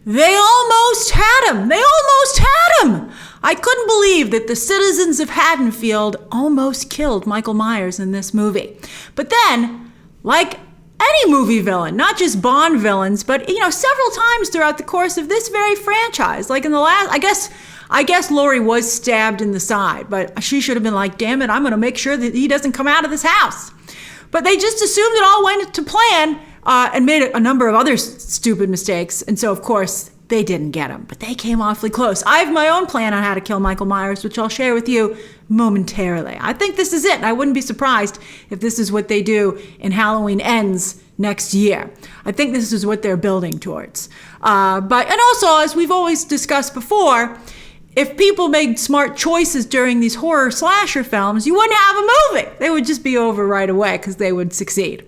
They almost had him. They almost had him. I couldn't believe that the citizens of Haddonfield almost killed Michael Myers in this movie. But then, like any movie villain, not just Bond villains, but several times throughout the course of this very franchise, like in the last, I guess Laurie was stabbed in the side, but she should have been like, damn it, I'm going to make sure that he doesn't come out of this house. But they just assumed it all went to plan and made a number of other stupid mistakes. And so, of course, they didn't get him, but they came awfully close. I have my own plan on how to kill Michael Myers, which I'll share with you momentarily. I think this is it. I wouldn't be surprised if this is what they do in Halloween Ends next year. I think this is what they're building towards. And also, as we've always discussed before, if people made smart choices during these horror slasher films, you wouldn't have a movie. They would just be over right away because they would succeed.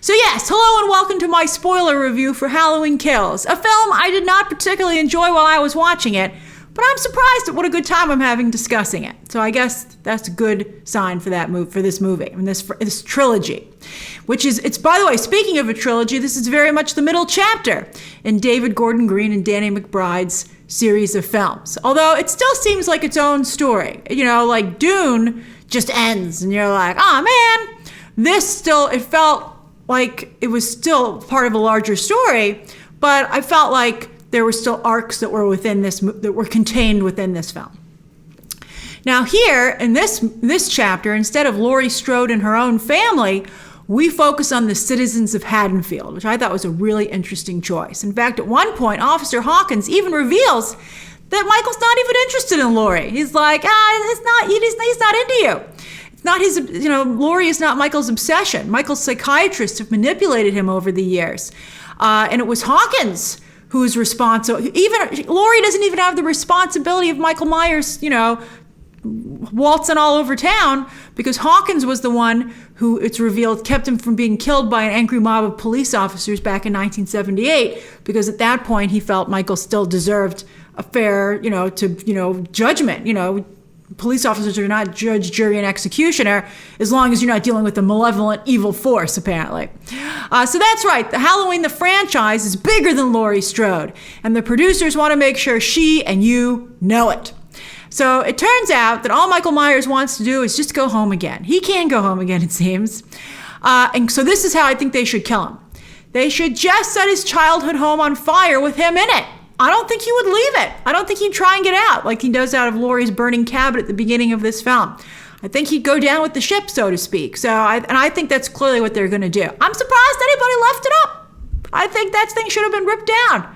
So yes, hello and welcome to my spoiler review for Halloween Kills, a film I did not particularly enjoy while I was watching it, but I'm surprised at what a good time I'm having discussing it. So I guess that's a good sign for this movie and this trilogy, which is, it's, by the way, speaking of a trilogy, this is very much the middle chapter in David Gordon Green and Danny McBride's series of films. Although it still seems like its own story. Like Dune just ends and you're like, oh man, it felt like it was still part of a larger story, but I felt like there were still arcs that were contained within this film. Now here in this chapter, instead of Laurie Strode and her own family, we focus on the citizens of Haddonfield, which I thought was a really interesting choice. In fact, at one point, Officer Hawkins even reveals that Michael's not even interested in Laurie. He's like, he's not into you. It's not his, Laurie is not Michael's obsession. Michael's psychiatrists have manipulated him over the years. And it was Hawkins who is responsible. Laurie doesn't even have the responsibility of Michael Myers, waltzing all over town, because Hawkins was the one who, it's revealed, kept him from being killed by an angry mob of police officers back in 1978, because at that point he felt Michael still deserved a fair, judgment. Police officers are not judge, jury, and executioner as long as you're not dealing with a malevolent, evil force, apparently. So that's right. The franchise is bigger than Laurie Strode, and the producers want to make sure she and you know it. So it turns out that all Michael Myers wants to do is just go home again. He can go home again, it seems. And so this is how I think they should kill him. They should just set his childhood home on fire with him in it. I don't think he would leave it. I don't think he'd try and get out like he does out of Laurie's burning cabin at the beginning of this film. I think he'd go down with the ship, so to speak. I think that's clearly what they're going to do. I'm surprised anybody left it up. I think that thing should have been ripped down.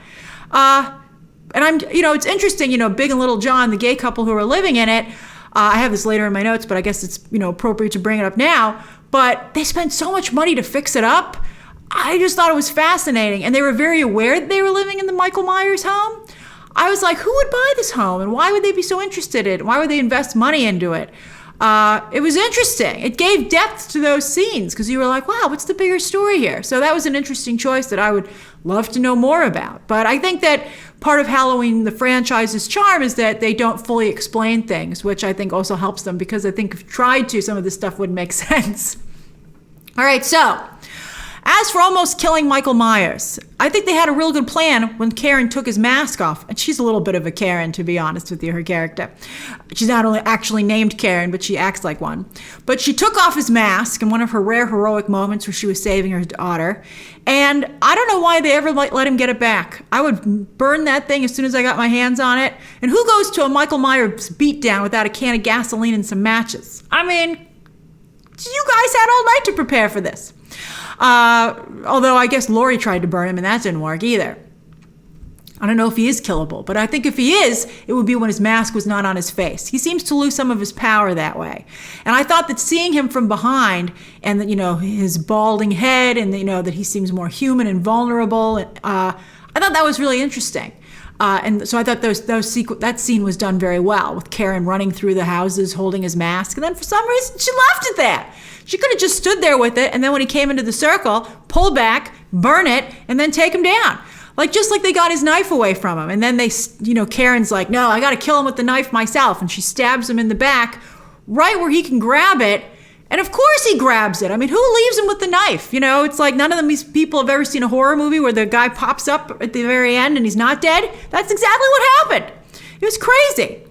And it's interesting, Big and Little John, the gay couple who are living in it. I have this later in my notes, but I guess it's, appropriate to bring it up now. But they spent so much money to fix it up. I just thought it was fascinating. And they were very aware that they were living in the Michael Myers home. I was like, who would buy this home? And why would they be so interested in it? Why would they invest money into it? It was interesting. It gave depth to those scenes because you were like, wow, what's the bigger story here? So that was an interesting choice that I would love to know more about. But I think that part of Halloween, the franchise's charm, is that they don't fully explain things, which I think also helps them, because I think if tried to, some of this stuff wouldn't make sense. All right, so as for almost killing Michael Myers, I think they had a real good plan when Karen took his mask off. And she's a little bit of a Karen, to be honest with you, her character. She's not only actually named Karen, but she acts like one. But she took off his mask in one of her rare heroic moments where she was saving her daughter. And I don't know why they ever let him get it back. I would burn that thing as soon as I got my hands on it. And who goes to a Michael Myers beatdown without a can of gasoline and some matches? I mean, you guys had all night to prepare for this. Although I guess Laurie tried to burn him and that didn't work either. I don't know if he is killable, but I think if he is, it would be when his mask was not on his face. He seems to lose some of his power that way. And I thought that seeing him from behind and that, his balding head and, that he seems more human and vulnerable, I thought that was really interesting. And so I thought that scene was done very well, with Karen running through the houses holding his mask. And then for some reason, she left it there. She could have just stood there with it, and then when he came into the circle, pull back, burn it, and then take him down. Just like they got his knife away from him. And then Karen's like, no, I got to kill him with the knife myself. And she stabs him in the back, right where he can grab it. And of course he grabs it. I mean, who leaves him with the knife? You know, it's like none of these people have ever seen a horror movie where the guy pops up at the very end and he's not dead. That's exactly what happened. It was crazy.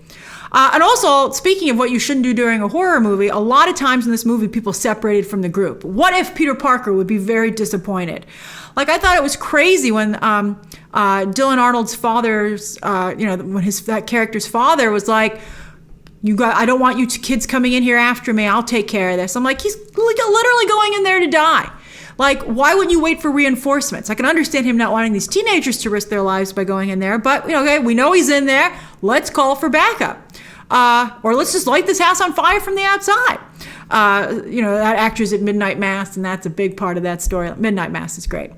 And also, speaking of what you shouldn't do during a horror movie, a lot of times in this movie, people separated from the group. What if Peter Parker would be very disappointed? Like, I thought it was crazy when Dylan Arnold's father's, when that character's father was like, I don't want you kids coming in here after me. I'll take care of this. I'm like, he's literally going in there to die. Like, why wouldn't you wait for reinforcements? I can understand him not wanting these teenagers to risk their lives by going in there, but okay, we know he's in there. Let's call for backup. Or let's just light this house on fire from the outside. That actor's at Midnight Mass, and that's a big part of that story. Midnight Mass is great.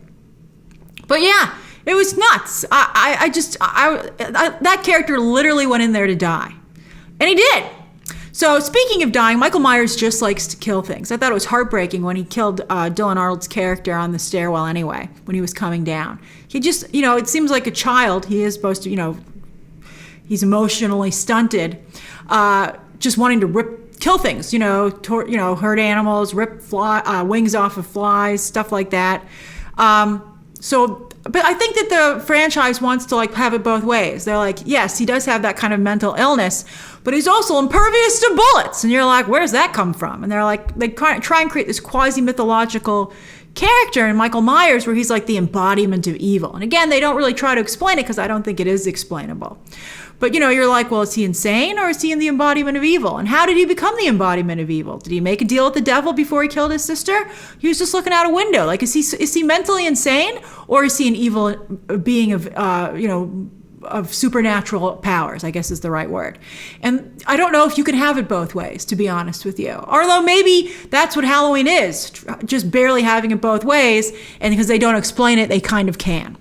But yeah, it was nuts. That character literally went in there to die. And he did. So speaking of dying, Michael Myers just likes to kill things. I thought it was heartbreaking when he killed Dylan Arnold's character on the stairwell anyway, when he was coming down. He just, it seems like a child. He is supposed to, he's emotionally stunted, just wanting to kill things, hurt animals, rip wings off of flies, stuff like that. But I think that the franchise wants to have it both ways. They're like, yes, he does have that kind of mental illness, but he's also impervious to bullets. And you're like, where does that come from? And they're like, they try and create this quasi-mythological character in Michael Myers where he's like the embodiment of evil. And again, they don't really try to explain it because I don't think it is explainable. But you're like, well, is he insane or is he in the embodiment of evil? And how did he become the embodiment of evil? Did he make a deal with the devil before he killed his sister? He was just looking out a window. Like, is he mentally insane, or is he an evil being of supernatural powers, I guess is the right word. And I don't know if you can have it both ways, to be honest with you. Although maybe that's what Halloween is, just barely having it both ways, and because they don't explain it, they kind of can.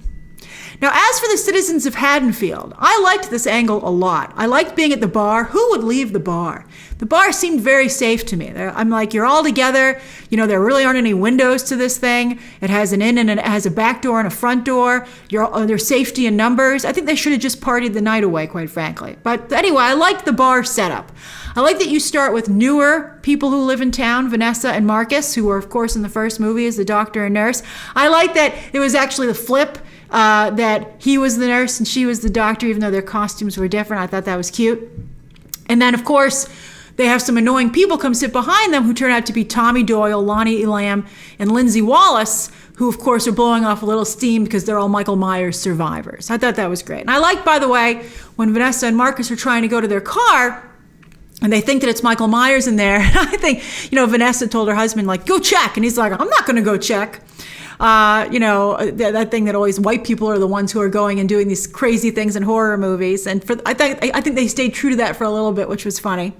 Now, as for the citizens of Haddonfield, I liked this angle a lot. I liked being at the bar. Who would leave the bar? The bar seemed very safe to me. I'm like, you're all together. There really aren't any windows to this thing. It has an in and it has a back door and a front door. There's safety in numbers. I think they should have just partied the night away, quite frankly. But anyway, I liked the bar setup. I like that you start with newer people who live in town, Vanessa and Marcus, who were, of course, in the first movie as the doctor and nurse. I like that it was actually the flip, that he was the nurse and she was the doctor, even though their costumes were different. I thought that was cute. And then, of course, they have some annoying people come sit behind them who turn out to be Tommy Doyle, Lonnie Elam, and Lindsay Wallace, who, of course, are blowing off a little steam because they're all Michael Myers survivors. I thought that was great. And I like, by the way, when Vanessa and Marcus are trying to go to their car, and they think that it's Michael Myers in there. And I think, Vanessa told her husband, go check. And he's like, I'm not going to go check. That thing that always white people are the ones who are going and doing these crazy things in horror movies. And I think they stayed true to that for a little bit, which was funny.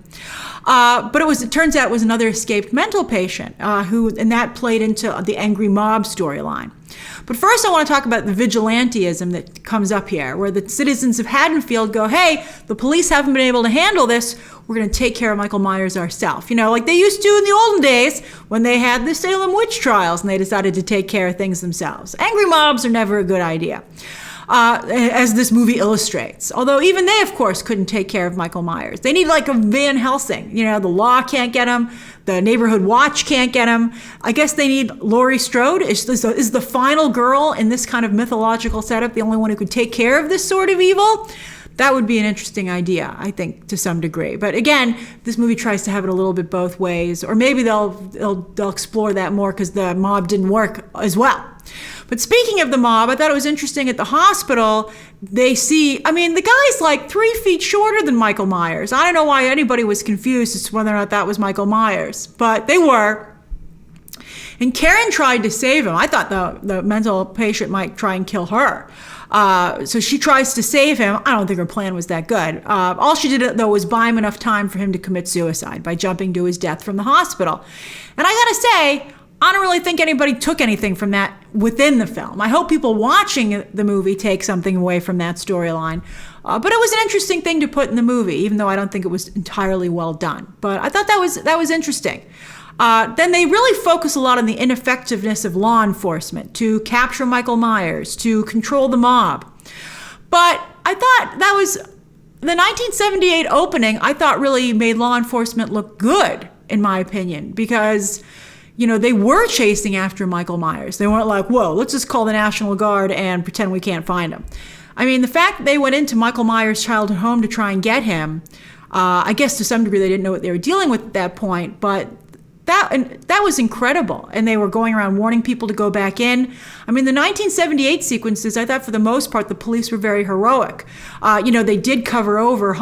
But it turns out it was another escaped mental patient and that played into the angry mob storyline. But first I want to talk about the vigilantism that comes up here, where the citizens of Haddonfield go, hey, the police haven't been able to handle this. We're going to take care of Michael Myers ourselves. Like they used to in the olden days when they had the Salem witch trials and they decided to take care of things themselves. Angry mobs are never a good idea, as this movie illustrates. Although even they, of course, couldn't take care of Michael Myers. They need like a Van Helsing. The law can't get him. The neighborhood watch can't get him. I guess they need Laurie Strode. Is the final girl in this kind of mythological setup the only one who could take care of this sort of evil? That would be an interesting idea, I think, to some degree. But again, this movie tries to have it a little bit both ways, or maybe they'll explore that more because the mob didn't work as well. But speaking of the mob, I thought it was interesting at the hospital, they see, the guy's like 3 feet shorter than Michael Myers. I don't know why anybody was confused as to whether or not that was Michael Myers, but they were. And Karen tried to save him. I thought the mental patient might try and kill her. So she tries to save him. I don't think her plan was that good. All she did, though, was buy him enough time for him to commit suicide by jumping to his death from the hospital. And I gotta say, I don't really think anybody took anything from that within the film. I hope people watching the movie take something away from that storyline. But it was an interesting thing to put in the movie, even though I don't think it was entirely well done. But I thought that was interesting. Then they really focus a lot on the ineffectiveness of law enforcement to capture Michael Myers, to control the mob. But I thought that was the 1978 opening, I thought really made law enforcement look good. in my opinion, because, they were chasing after Michael Myers. They weren't like, whoa, let's just call the National Guard and pretend we can't find him. I mean, the fact that they went into Michael Myers' childhood home to try and get him, I guess to some degree they didn't know what they were dealing with at that point, but that was incredible. And they were going around warning people to go back in. I mean, the 1978 sequences, I thought for the most part, the police were very heroic. They did cover over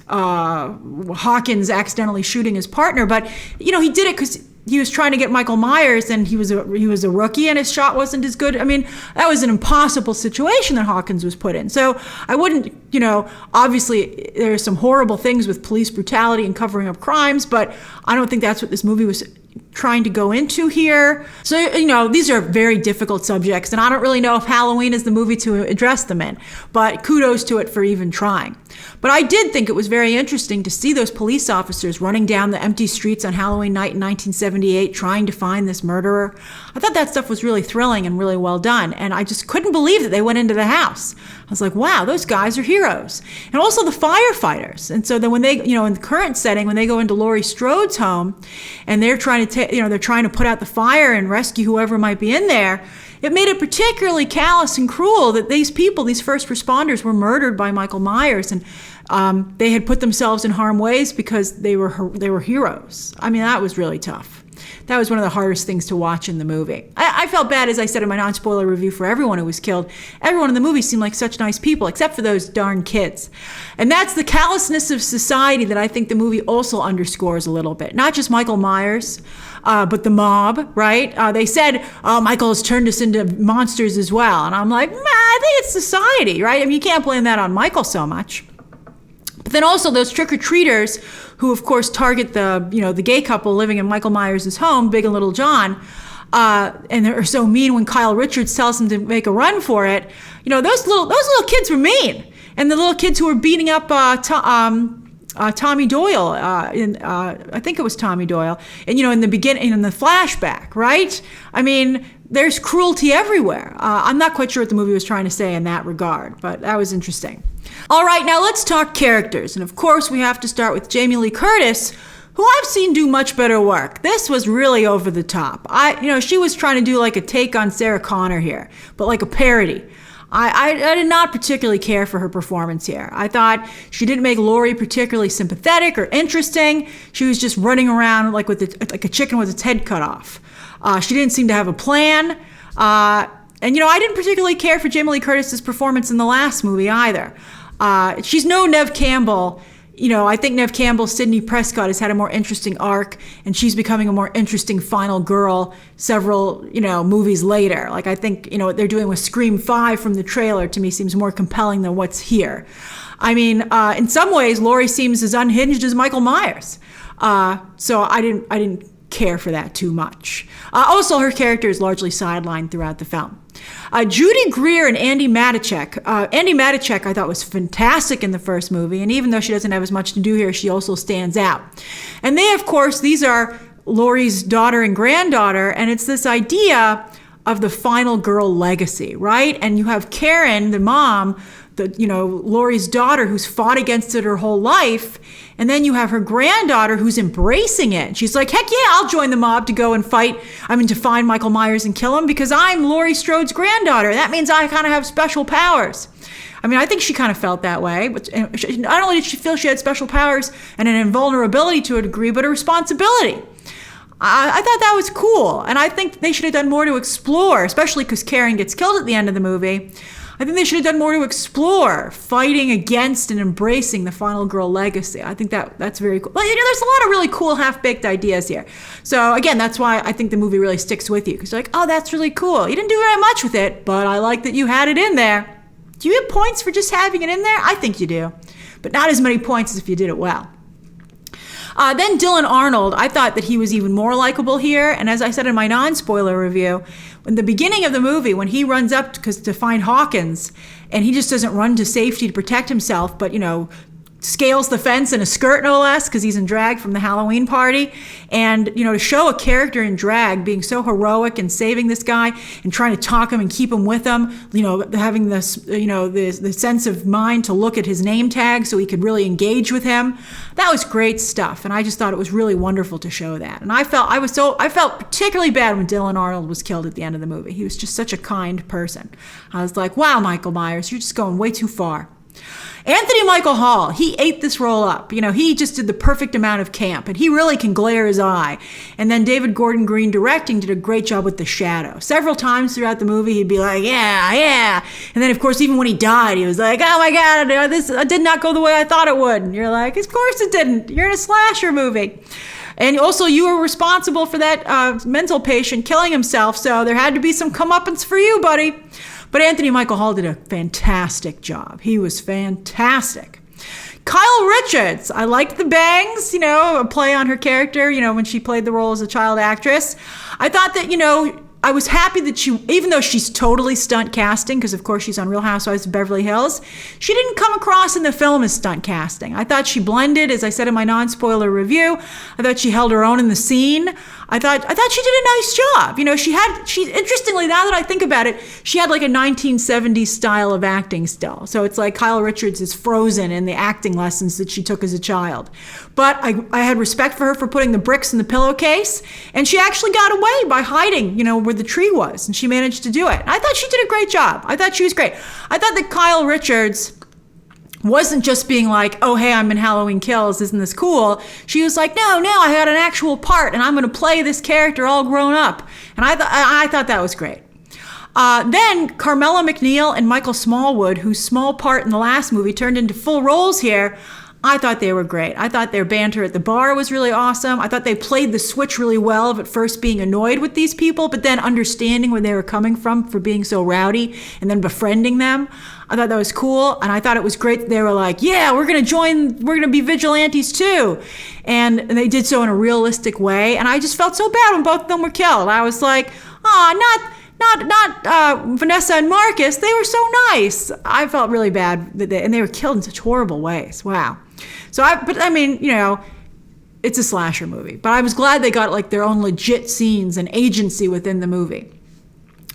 Hawkins accidentally shooting his partner, but, he did it because he was trying to get Michael Myers, and he was a rookie, and his shot wasn't as good. I mean, that was an impossible situation that Hawkins was put in. So I wouldn't, obviously there's some horrible things with police brutality and covering up crimes, but I don't think that's what this movie was trying to go into here. So, these are very difficult subjects, and I don't really know if Halloween is the movie to address them in, but kudos to it for even trying. But I did think it was very interesting to see those police officers running down the empty streets on Halloween night in 1978 trying to find this murderer. I thought that stuff was really thrilling and really well done, and I just couldn't believe that they went into the house. I was like, wow, those guys are heroes. And also the firefighters. And so then when they, in the current setting, when they go into Laurie Strode's home and they're trying to they're trying to put out the fire and rescue whoever might be in there, it made it particularly callous and cruel that these people, these first responders, were murdered by Michael Myers, and they had put themselves in harm's way because they were heroes. I mean, that was really tough. That was one of the hardest things to watch in the movie. I felt bad, as I said in my non-spoiler review, for everyone who was killed. Everyone in the movie seemed like such nice people, except for those darn kids. And that's the callousness of society that I think the movie also underscores a little bit. Not just Michael Myers, but the mob, right? They said, Michael has turned us into monsters as well. And I'm like, I think it's society, right? I mean, you can't blame that on Michael so much. But then also those trick-or-treaters who, of course, target the gay couple living in Michael Myers' home, Big and Little John, and they're so mean when Kyle Richards tells them to make a run for it. Those little kids were mean. And the little kids who were beating up Tommy Doyle, I think it was Tommy Doyle, and in the beginning, in the flashback, right? I mean, there's cruelty everywhere. I'm not quite sure what the movie was trying to say in that regard, but that was interesting. All right, now let's talk characters. And of course, we have to start with Jamie Lee Curtis, who I've seen do much better work. This was really over the top. She was trying to do like a take on Sarah Connor here, but like a parody. I did not particularly care for her performance here. I thought she didn't make Laurie particularly sympathetic or interesting. She was just running around like a chicken with its head cut off. She didn't seem to have a plan. And I didn't particularly care for Jamie Lee Curtis's performance in the last movie either. She's no Neve Campbell. I think Neve Campbell, Sidney Prescott, has had a more interesting arc, and she's becoming a more interesting final girl several, movies later. Like, I think, what they're doing with Scream 5 from the trailer, to me, seems more compelling than what's here. I mean, in some ways, Laurie seems as unhinged as Michael Myers. So I didn't care for that too much. Also, her character is largely sidelined throughout the film. Judy Greer and Andy Matichak. Andy Matichak I thought was fantastic in the first movie, and even though she doesn't have as much to do here, she also stands out. And they, of course, these are Laurie's daughter and granddaughter, and it's this idea of the final girl legacy, right? And you have Karen, the mom, Laurie's daughter, who's fought against it her whole life. And then you have her granddaughter who's embracing it. She's like, heck yeah, I'll join the mob to go and to find Michael Myers and kill him because I'm Laurie Strode's granddaughter. That means I kind of have special powers. I mean, I think she kind of felt that way. But not only did she feel she had special powers and an invulnerability to a degree, but a responsibility. I thought that was cool. And I think they should have done more to explore, especially because Karen gets killed at the end of the movie. I think they should have done more to explore fighting against and embracing the final girl legacy. I think that's very cool. Well, there's a lot of really cool half-baked ideas here. So again, that's why I think the movie really sticks with you, because you're like, oh, that's really cool. You didn't do very much with it, but I like that you had it in there. Do you get points for just having it in there? I think you do, but not as many points as if you did it well. Then Dylan Arnold, I thought that he was even more likable here. And as I said in my non-spoiler review, in the beginning of the movie, when he runs up to find Hawkins, and he just doesn't run to safety to protect himself, but, scales the fence in a skirt, no less, because he's in drag from the Halloween party. And, to show a character in drag being so heroic and saving this guy and trying to talk him and keep him with him, having this, the sense of mind to look at his name tag so he could really engage with him. That was great stuff. And I just thought it was really wonderful to show that. And I felt particularly bad when Dylan Arnold was killed at the end of the movie. He was just such a kind person. I was like, wow, Michael Myers, you're just going way too far. Anthony Michael Hall, he ate this role up. He just did the perfect amount of camp, and he really can glare his eye. And then David Gordon Green directing did a great job with the shadow. Several times throughout the movie, he'd be like, yeah. And then, of course, even when he died, he was like, oh my God, this did not go the way I thought it would. And you're like, of course it didn't. You're in a slasher movie. And also, you were responsible for that mental patient killing himself, so there had to be some comeuppance for you, buddy. But Anthony Michael Hall did a fantastic job. He was fantastic. Kyle Richards, I liked the bangs, a play on her character, when she played the role as a child actress. I thought that, I was happy that even though she's totally stunt casting, because of course she's on Real Housewives of Beverly Hills, she didn't come across in the film as stunt casting. I thought she blended, as I said in my non-spoiler review. I thought she held her own in the scene. I thought she did a nice job. She interestingly, now that I think about it, she had like a 1970s style of acting still. So it's like Kyle Richards is Frozen in the acting lessons that she took as a child. But I had respect for her for putting the bricks in the pillowcase, and she actually got away by hiding, where the tree was, and she managed to do it. I thought she did a great job. I thought she was great. I thought that Kyle Richards wasn't just being like, oh, hey, I'm in Halloween Kills, isn't this cool? She was like, no, I had an actual part, and I'm going to play this character all grown up. And I thought that was great. Then Carmela McNeil and Michael Smallwood, whose small part in the last movie turned into full roles here, I thought they were great. I thought their banter at the bar was really awesome. I thought they played the switch really well of at first being annoyed with these people, but then understanding where they were coming from for being so rowdy and then befriending them. I thought that was cool. And I thought it was great that they were like, yeah, we're going to be vigilantes too. And they did so in a realistic way. And I just felt so bad when both of them were killed. I was like, not Vanessa and Marcus. They were so nice. I felt really bad and they were killed in such horrible ways. Wow. It's a slasher movie, but I was glad they got like their own legit scenes and agency within the movie.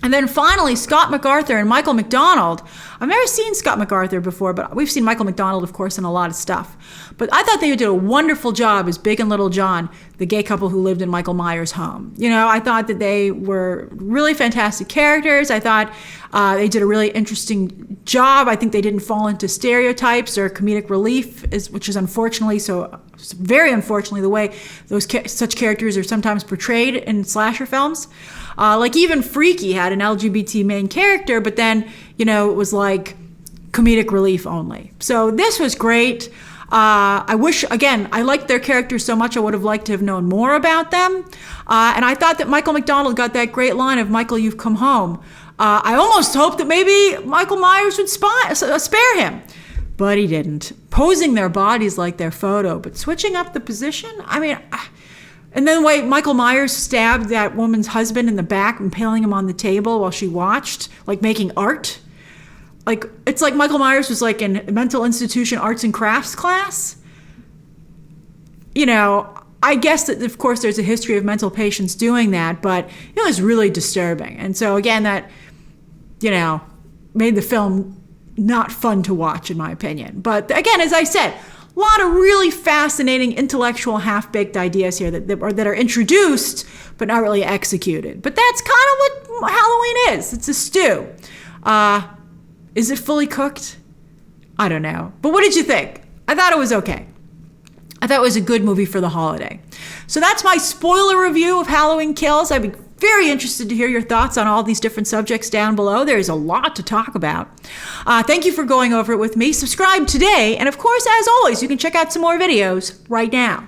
And then finally, Scott MacArthur and Michael McDonald. I've never seen Scott MacArthur before, but we've seen Michael McDonald, of course, in a lot of stuff. But I thought they did a wonderful job as Big and Little John, the gay couple who lived in Michael Myers' home. I thought that they were really fantastic characters. I thought they did a really interesting job. I think they didn't fall into stereotypes or comedic relief, which is very unfortunately the way such characters are sometimes portrayed in slasher films. Like even Freaky had an LGBT main character, but then, it was like comedic relief only. So this was great. I liked their characters so much I would have liked to have known more about them. And I thought that Michael McDonald got that great line of, Michael, you've come home. I almost hoped that maybe Michael Myers would spare him, but he didn't. Posing their bodies like their photo, but switching up the position? And then the way Michael Myers stabbed that woman's husband in the back, impaling him on the table while she watched, like making art. Like, it's like Michael Myers was like in a mental institution arts and crafts class. I guess that, of course, there's a history of mental patients doing that, but it was really disturbing. And so, again, that, made the film not fun to watch, in my opinion. But again, as I said, a lot of really fascinating intellectual half-baked ideas here that are introduced but not really executed. But that's kind of what Halloween is. It's a stew. Is it fully cooked? I don't know. But what did you think? I thought it was okay. I thought it was a good movie for the holiday. So that's my spoiler review of Halloween Kills. I'd be very interested to hear your thoughts on all these different subjects down below. There's a lot to talk about. Thank you for going over it with me. Subscribe today. And of course, as always, you can check out some more videos right now.